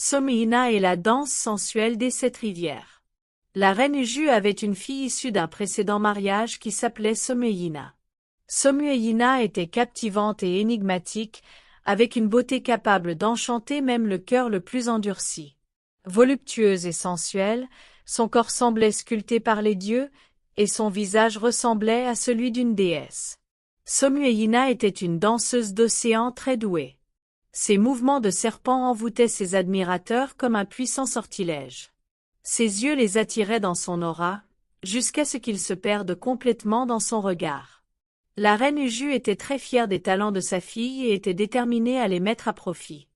Someïna est la danse sensuelle des 7 rivières. La reine Uju avait une fille issue d'un précédent mariage qui s'appelait Someïna. Someïna était captivante et énigmatique, avec une beauté capable d'enchanter même le cœur le plus endurci. Voluptueuse et sensuelle, son corps semblait sculpté par les dieux, et son visage ressemblait à celui d'une déesse. Someïna était une danseuse d'océan très douée. Ses mouvements de serpent envoûtaient ses admirateurs comme un puissant sortilège. Ses yeux les attiraient dans son aura, jusqu'à ce qu'ils se perdent complètement dans son regard. La reine Uju était très fière des talents de sa fille et était déterminée à les mettre à profit.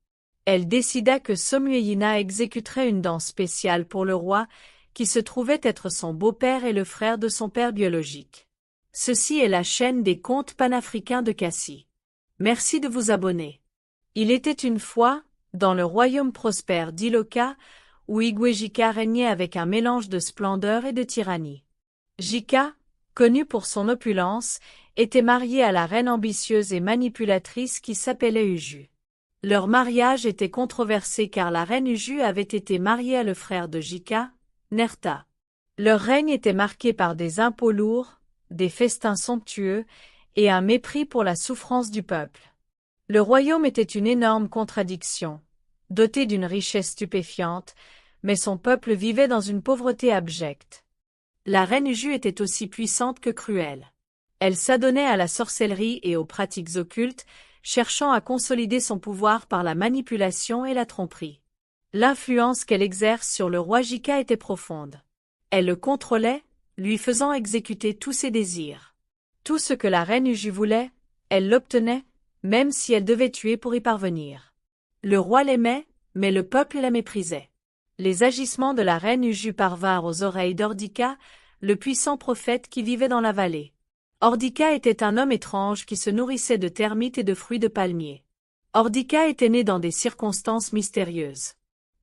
Elle décida que Someïna exécuterait une danse spéciale pour le roi, qui se trouvait être son beau-père et le frère de son père biologique. Ceci est la chaîne des contes panafricains de Cassie. Merci de vous abonner. Il était une fois, dans le royaume prospère d'Iloka, où Igwe-Jika régnait avec un mélange de splendeur et de tyrannie. Jika, connue pour son opulence, était mariée à la reine ambitieuse et manipulatrice qui s'appelait Uju. Leur mariage était controversé car la reine Uju avait été mariée à le frère de Jika, Nerta. Leur règne était marqué par des impôts lourds, des festins somptueux, et un mépris pour la souffrance du peuple. Le royaume était une énorme contradiction, doté d'une richesse stupéfiante, mais son peuple vivait dans une pauvreté abjecte. La reine Uju était aussi puissante que cruelle. Elle s'adonnait à la sorcellerie et aux pratiques occultes, cherchant à consolider son pouvoir par la manipulation et la tromperie. L'influence qu'elle exerce sur le roi Jika était profonde. Elle le contrôlait, lui faisant exécuter tous ses désirs. Tout ce que la reine Uju voulait, elle l'obtenait, même si elle devait tuer pour y parvenir. Le roi l'aimait, mais le peuple la méprisait. Les agissements de la reine Uju parvinrent aux oreilles d'Ordika, le puissant prophète qui vivait dans la vallée. Ordika était un homme étrange qui se nourrissait de termites et de fruits de palmiers. Ordika était né dans des circonstances mystérieuses.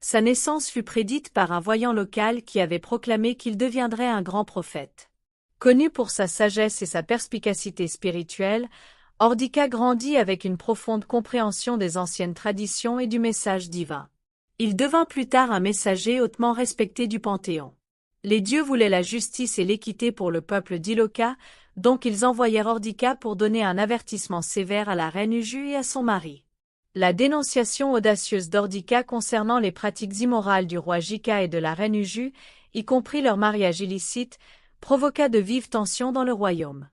Sa naissance fut prédite par un voyant local qui avait proclamé qu'il deviendrait un grand prophète. Connu pour sa sagesse et sa perspicacité spirituelle, Ordika grandit avec une profonde compréhension des anciennes traditions et du message divin. Il devint plus tard un messager hautement respecté du Panthéon. Les dieux voulaient la justice et l'équité pour le peuple d'Iloka, donc ils envoyèrent Ordika pour donner un avertissement sévère à la reine Uju et à son mari. La dénonciation audacieuse d'Ordika concernant les pratiques immorales du roi Jika et de la reine Uju, y compris leur mariage illicite, provoqua de vives tensions dans le royaume.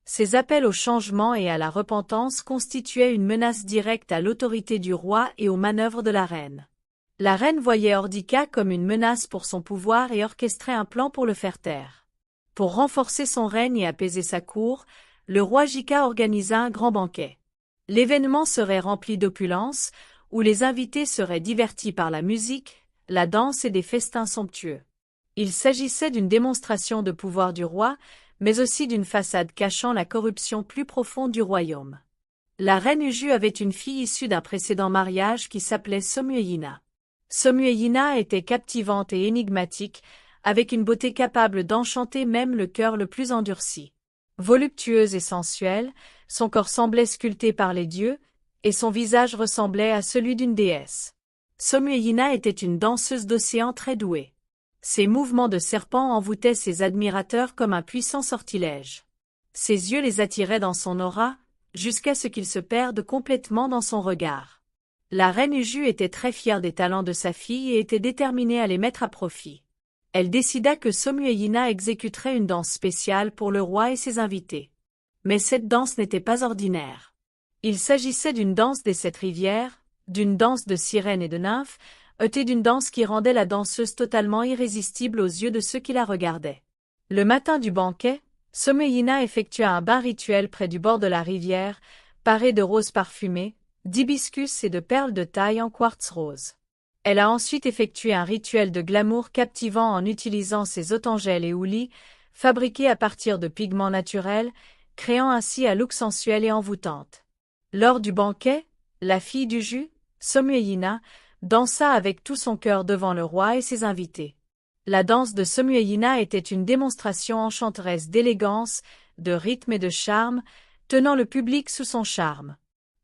Ces appels au changement et à la repentance constituaient une menace directe à l'autorité du roi et aux manœuvres de la reine. La reine voyait Ordika comme une menace pour son pouvoir et orchestrait un plan pour le faire taire. Pour renforcer son règne et apaiser sa cour, le roi Jika organisa un grand banquet. L'événement serait rempli d'opulence, où les invités seraient divertis par la musique, la danse et des festins somptueux. Il s'agissait d'une démonstration de pouvoir du roi, mais aussi d'une façade cachant la corruption plus profonde du royaume. La reine Uju avait une fille issue d'un précédent mariage qui s'appelait Someïna. Someïna était captivante et énigmatique, avec une beauté capable d'enchanter même le cœur le plus endurci. Voluptueuse et sensuelle, son corps semblait sculpté par les dieux, et son visage ressemblait à celui d'une déesse. Someïna était une danseuse d'océan très douée. Ses mouvements de serpent envoûtaient ses admirateurs comme un puissant sortilège. Ses yeux les attiraient dans son aura, jusqu'à ce qu'ils se perdent complètement dans son regard. La reine Uju était très fière des talents de sa fille et était déterminée à les mettre à profit. Elle décida que Someïna exécuterait une danse spéciale pour le roi et ses invités. Mais cette danse n'était pas ordinaire. Il s'agissait d'une danse des 7 rivières, d'une danse de sirènes et de nymphes, et d'une danse qui rendait la danseuse totalement irrésistible aux yeux de ceux qui la regardaient. Le matin du banquet, Someïna effectua un bain rituel près du bord de la rivière, paré de roses parfumées, d'hibiscus et de perles de taille en quartz rose. Elle a ensuite effectué un rituel de glamour captivant en utilisant ses otangels et houlis, fabriqués à partir de pigments naturels, créant ainsi un look sensuel et envoûtante. Lors du banquet, la fille d'Uju, Someïna, dansa avec tout son cœur devant le roi et ses invités. La danse de Someïna était une démonstration enchanteresse d'élégance, de rythme et de charme, tenant le public sous son charme.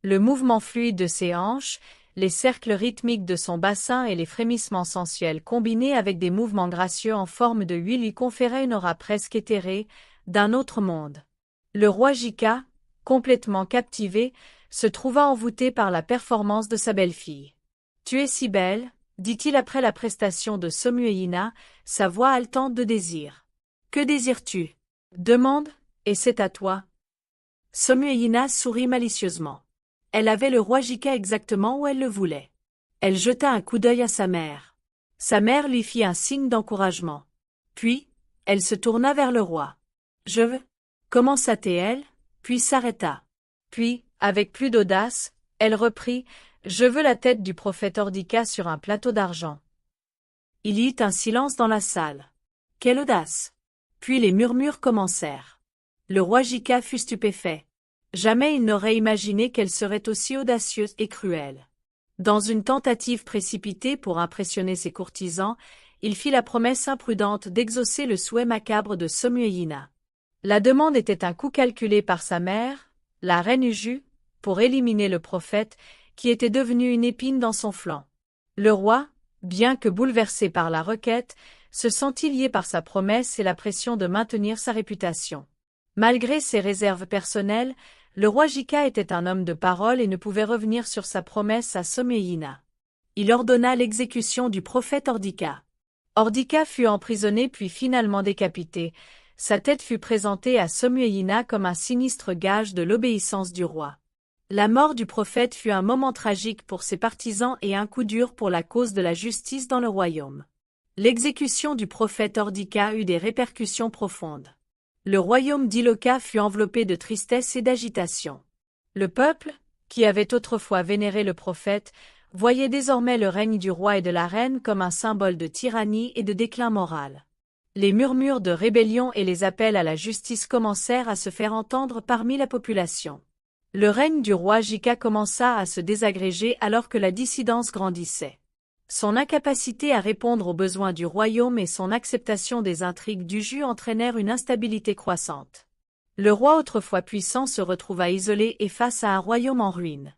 Le mouvement fluide de ses hanches, Les cercles rythmiques de son bassin et les frémissements sensuels combinés avec des mouvements gracieux en forme de huile lui conféraient une aura presque éthérée, d'un autre monde. Le roi Jika, complètement captivé, se trouva envoûté par la performance de sa belle-fille. « Tu es si belle », dit-il après la prestation de Somueina, sa voix haletante de désir. « Que désires-tu ? Demande, et c'est à toi. » Somueina sourit malicieusement. Elle avait le roi Jika exactement où elle le voulait. Elle jeta un coup d'œil à sa mère. Sa mère lui fit un signe d'encouragement. Puis, elle se tourna vers le roi. « Je veux. » commença-t-elle, puis s'arrêta. Puis, avec plus d'audace, elle reprit. « Je veux la tête du prophète Ordika sur un plateau d'argent. » Il y eut un silence dans la salle. Quelle audace! Puis les murmures commencèrent. Le roi Jika fut stupéfait. Jamais il n'aurait imaginé qu'elle serait aussi audacieuse et cruelle. Dans une tentative précipitée pour impressionner ses courtisans, il fit la promesse imprudente d'exaucer le souhait macabre de Somueina. La demande était un coup calculé par sa mère, la reine Uju, pour éliminer le prophète, qui était devenu une épine dans son flanc. Le roi, bien que bouleversé par la requête, se sentit lié par sa promesse et la pression de maintenir sa réputation. Malgré ses réserves personnelles, le roi Jika était un homme de parole et ne pouvait revenir sur sa promesse à Somueina. Il ordonna l'exécution du prophète Ordika. Ordika fut emprisonné puis finalement décapité. Sa tête fut présentée à Somueina comme un sinistre gage de l'obéissance du roi. La mort du prophète fut un moment tragique pour ses partisans et un coup dur pour la cause de la justice dans le royaume. L'exécution du prophète Ordika eut des répercussions profondes. Le royaume d'Iloka fut enveloppé de tristesse et d'agitation. Le peuple, qui avait autrefois vénéré le prophète, voyait désormais le règne du roi et de la reine comme un symbole de tyrannie et de déclin moral. Les murmures de rébellion et les appels à la justice commencèrent à se faire entendre parmi la population. Le règne du roi Jika commença à se désagréger alors que la dissidence grandissait. Son incapacité à répondre aux besoins du royaume et son acceptation des intrigues d'Uju entraînèrent une instabilité croissante. Le roi autrefois puissant se retrouva isolé et face à un royaume en ruine.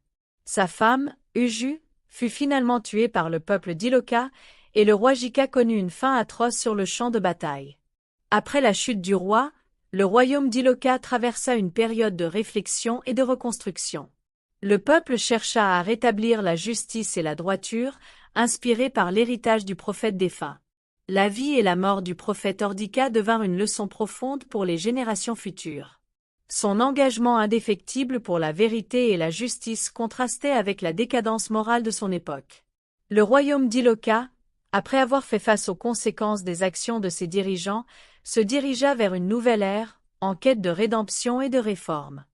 Sa femme, Uju, fut finalement tuée par le peuple d'Iloka, et le roi Jika connut une fin atroce sur le champ de bataille. Après la chute du roi, le royaume d'Iloka traversa une période de réflexion et de reconstruction. Le peuple chercha à rétablir la justice et la droiture, inspiré par l'héritage du prophète défunt. La vie et la mort du prophète Ordika devinrent une leçon profonde pour les générations futures. Son engagement indéfectible pour la vérité et la justice contrastait avec la décadence morale de son époque. Le royaume d'Iloka, après avoir fait face aux conséquences des actions de ses dirigeants, se dirigea vers une nouvelle ère, en quête de rédemption et de réforme.